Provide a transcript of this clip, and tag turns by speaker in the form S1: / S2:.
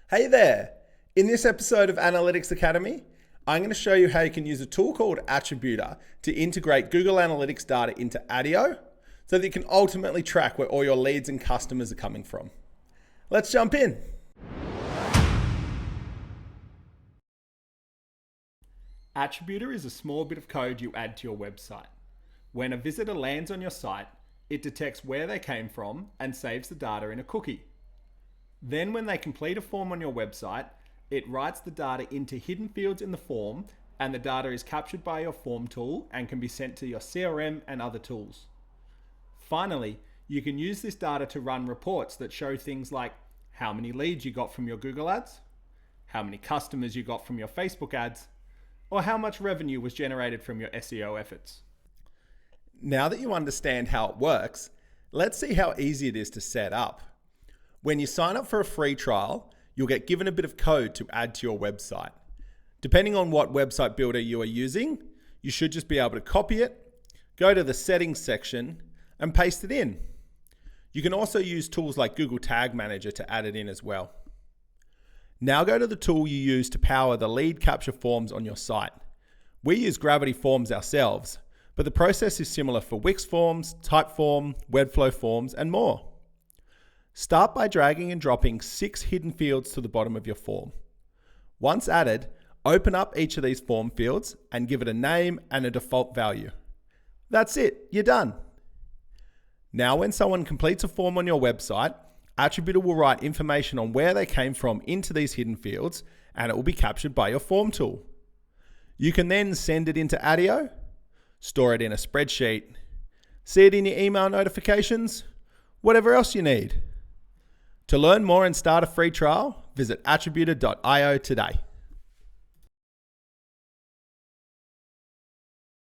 S1: Hey there! In this episode of Analytics Academy, I'm going to show you how you can use a tool called Attributor to integrate Google Analytics data into Attio so that you can ultimately track where all your leads and customers are coming from. Let's jump in. Attributor is a small bit of code you add to your website. When a visitor lands on your site, it detects where they came from and saves the data in a cookie. Then when they complete a form on your website, it writes the data into hidden fields in the form, and the data is captured by your form tool and can be sent to your CRM and other tools. Finally, you can use this data to run reports that show things like how many leads you got from your Google ads, how many customers you got from your Facebook ads, or how much revenue was generated from your SEO efforts. Now that you understand how it works, let's see how easy it is to set up. When you sign up for a free trial, you'll get given a bit of code to add to your website. Depending on what website builder you are using, you should just be able to copy it, go to the settings section, and paste it in. You can also use tools like Google Tag Manager to add it in as well. Now go to the tool you use to power the lead capture forms on your site. We use Gravity Forms ourselves, but the process is similar for Wix Forms, Typeform, Webflow Forms, and more. Start by dragging and dropping 6 hidden fields to the bottom of your form. Once added, open up each of these form fields and give it a name and a default value. That's it, you're done. Now when someone completes a form on your website, Attributor will write information on where they came from into these hidden fields, and it will be captured by your form tool. You can then send it into Attio, store it in a spreadsheet, see it in your email notifications, whatever else you need. To learn more and start a free trial, visit attributor.io today.